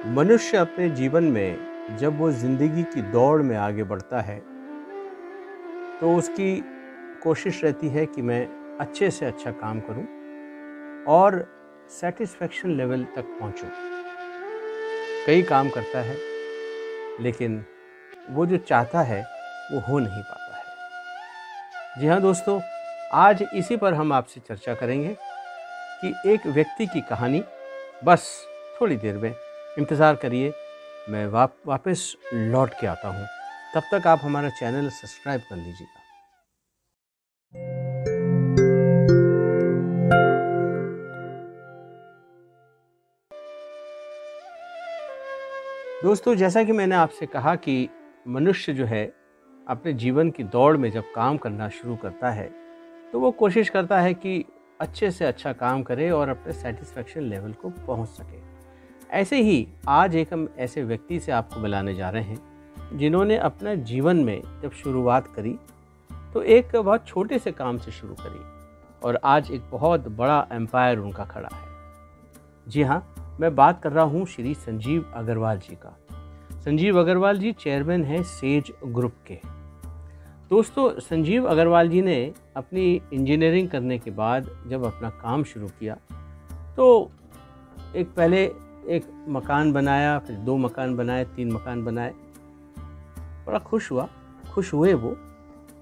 मनुष्य अपने जीवन में जब वो ज़िंदगी की दौड़ में आगे बढ़ता है तो उसकी कोशिश रहती है कि मैं अच्छे से अच्छा काम करूं और सेटिस्फैक्शन लेवल तक पहुंचूं। कई काम करता है लेकिन वो जो चाहता है वो हो नहीं पाता है। जी हाँ दोस्तों, आज इसी पर हम आपसे चर्चा करेंगे कि एक व्यक्ति की कहानी। बस थोड़ी देर में इंतज़ार करिए, मैं वापस लौट के आता हूँ। तब तक आप हमारा चैनल सब्सक्राइब कर लीजिएगा। दोस्तों, जैसा कि मैंने आपसे कहा कि मनुष्य जो है अपने जीवन की दौड़ में जब काम करना शुरू करता है तो वो कोशिश करता है कि अच्छे से अच्छा काम करे और अपने सेटिस्फैक्शन लेवल को पहुंच सके। ऐसे ही आज हम ऐसे व्यक्ति से आपको मिलाने जा रहे हैं जिन्होंने अपना जीवन में जब शुरुआत करी तो एक बहुत छोटे से काम से शुरू करी और आज एक बहुत बड़ा एम्पायर उनका खड़ा है। जी हाँ, मैं बात कर रहा हूँ श्री संजीव अग्रवाल जी का। संजीव अग्रवाल जी चेयरमैन हैं सेज ग्रुप के। दोस्तों, संजीव अग्रवाल जी ने अपनी इंजीनियरिंग करने के बाद जब अपना काम शुरू किया तो पहले एक मकान बनाया, फिर 2 मकान बनाए, 3 मकान बनाए। बड़ा खुश हुए वो,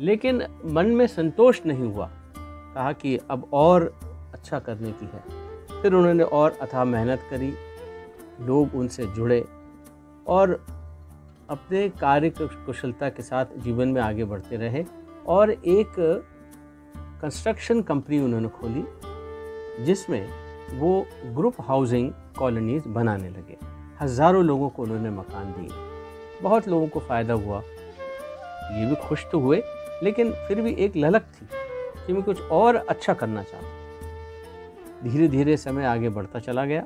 लेकिन मन में संतोष नहीं हुआ। कहा कि अब और अच्छा करने की है। फिर उन्होंने और अथाह मेहनत करी, लोग उनसे जुड़े और अपने कार्य कुशलता के साथ जीवन में आगे बढ़ते रहे और एक कंस्ट्रक्शन कंपनी उन्होंने खोली जिसमें वो ग्रुप हाउसिंग कॉलोनीज बनाने लगे। हज़ारों लोगों को उन्होंने मकान दिए, बहुत लोगों को फ़ायदा हुआ। ये भी खुश तो हुए, लेकिन फिर भी एक ललक थी कि मैं कुछ और अच्छा करना चाहता। धीरे धीरे समय आगे बढ़ता चला गया।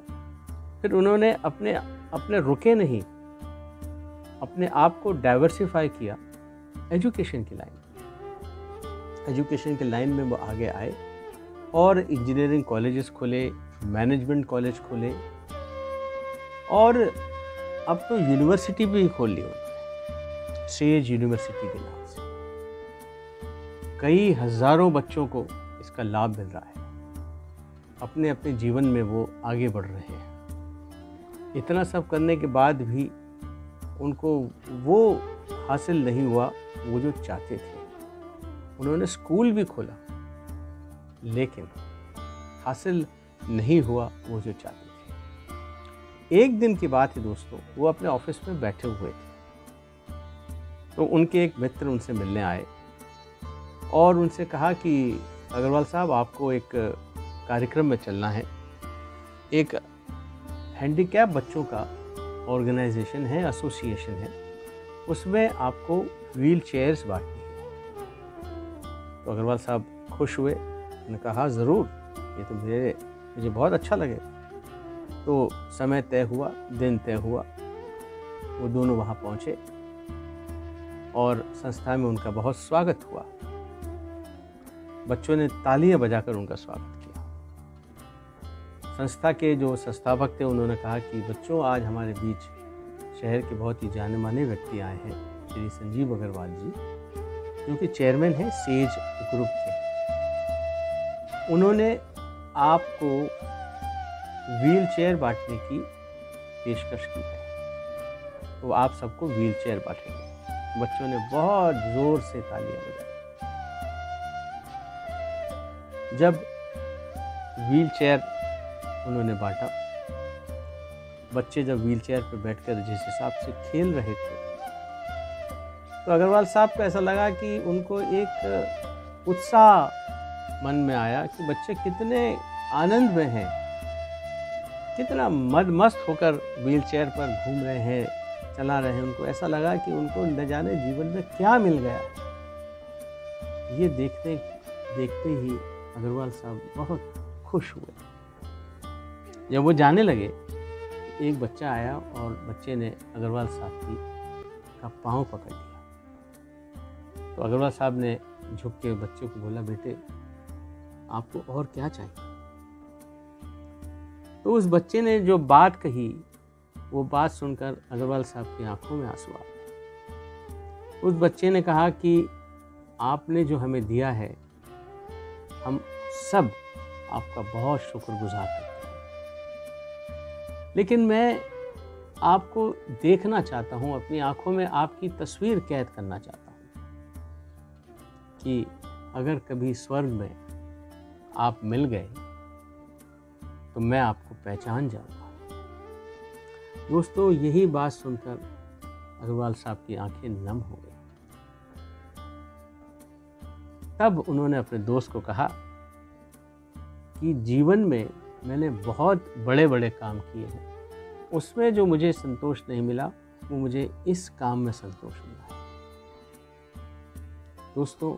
फिर उन्होंने अपने रुके नहीं, अपने आप को डाइवर्सिफाई किया एजुकेशन की लाइन में वो आगे आए और इंजीनियरिंग कॉलेजेस खोले, मैनेजमेंट कॉलेज खोले और अब तो यूनिवर्सिटी भी खोल ली उन्होंने, सेज यूनिवर्सिटी के नाम से। कई हज़ारों बच्चों को इसका लाभ मिल रहा है। अपने अपने जीवन में वो आगे बढ़ रहे हैं। इतना सब करने के बाद भी उनको वो हासिल नहीं हुआ वो जो चाहते थे। उन्होंने स्कूल भी खोला लेकिन हासिल नहीं हुआ वो जो चाहते थे। एक दिन की बात है दोस्तों, वो अपने ऑफिस में बैठे हुए थे तो उनके एक मित्र उनसे मिलने आए और उनसे कहा कि अग्रवाल साहब, आपको एक कार्यक्रम में चलना है। एक हैंडीकैप बच्चों का ऑर्गेनाइजेशन है, एसोसिएशन है, उसमें आपको व्हील चेयर्स बांटनी है। तो अग्रवाल साहब खुश हुए, उन्होंने कहा ज़रूर, ये तो मुझे बहुत अच्छा लगे। तो समय तय हुआ, दिन तय हुआ, वो दोनों वहाँ पहुँचे और संस्था में उनका बहुत स्वागत हुआ। बच्चों ने तालियां बजाकर उनका स्वागत किया। संस्था के जो संस्थापक थे उन्होंने कहा कि बच्चों, आज हमारे बीच शहर के बहुत ही जाने माने व्यक्ति आए हैं, श्री संजीव अग्रवाल जी, जो कि चेयरमैन हैं सेज ग्रुप के। उन्होंने आपको व्हील चेयर बांटने की पेशकश की है, तो आप सबको व्हील चेयर बांटेंगे। बच्चों ने बहुत जोर से तालियां बजाई। जब व्हील चेयर उन्होंने बांटा, बच्चे जब व्हील चेयर पर बैठकर जिस हिसाब से खेल रहे थे तो अग्रवाल साहब को ऐसा लगा कि उनको एक उत्साह मन में आया कि बच्चे कितने आनंद में हैं, कितना मस्त होकर व्हील चेयर पर घूम रहे हैं, चला रहे हैं। उनको ऐसा लगा कि उनको न जाने जीवन में क्या मिल गया। ये देखते ही अग्रवाल साहब बहुत खुश हुए। जब वो जाने लगे, एक बच्चा आया और बच्चे ने अग्रवाल साहब का पाँव पकड़ लिया। तो अग्रवाल साहब ने झुक के बच्चे को बोला, बेटे आपको और क्या चाहिए? तो उस बच्चे ने जो बात कही वो बात सुनकर अग्रवाल साहब की आंखों में आंसू आ गए। उस बच्चे ने कहा कि आपने जो हमें दिया है, हम सब आपका बहुत शुक्रगुजार करते हैं, लेकिन मैं आपको देखना चाहता हूँ, अपनी आंखों में आपकी तस्वीर कैद करना चाहता हूँ कि अगर कभी स्वर्ग में आप मिल गए तो मैं आपको पहचान जाऊंगा। दोस्तों, यही बात सुनकर अग्रवाल साहब की आंखें नम हो गई। तब उन्होंने अपने दोस्त को कहा कि जीवन में मैंने बहुत बड़े बड़े काम किए हैं, उसमें जो मुझे संतोष नहीं मिला वो मुझे इस काम में संतोष मिला है। दोस्तों,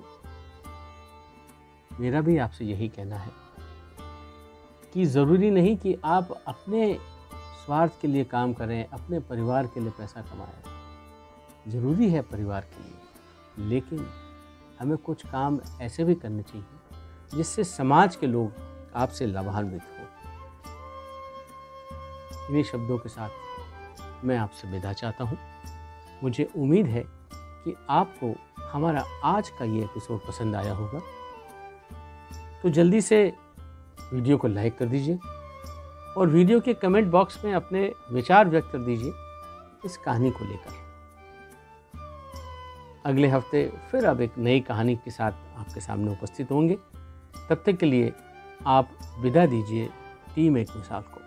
मेरा भी आपसे यही कहना है कि ज़रूरी नहीं कि आप अपने स्वार्थ के लिए काम करें, अपने परिवार के लिए पैसा कमाएं। ज़रूरी है परिवार के लिए, लेकिन हमें कुछ काम ऐसे भी करने चाहिए जिससे समाज के लोग आपसे लाभान्वित हो। इन्हीं शब्दों के साथ मैं आपसे विदा चाहता हूँ। मुझे उम्मीद है कि आपको हमारा आज का ये एपिसोड पसंद आया होगा, तो जल्दी से वीडियो को लाइक कर दीजिए और वीडियो के कमेंट बॉक्स में अपने विचार व्यक्त कर दीजिए इस कहानी को लेकर। अगले हफ्ते फिर अब एक नई कहानी के साथ आपके सामने उपस्थित होंगे। तब तक के लिए आप विदा दीजिए टीम एक मिसाल को।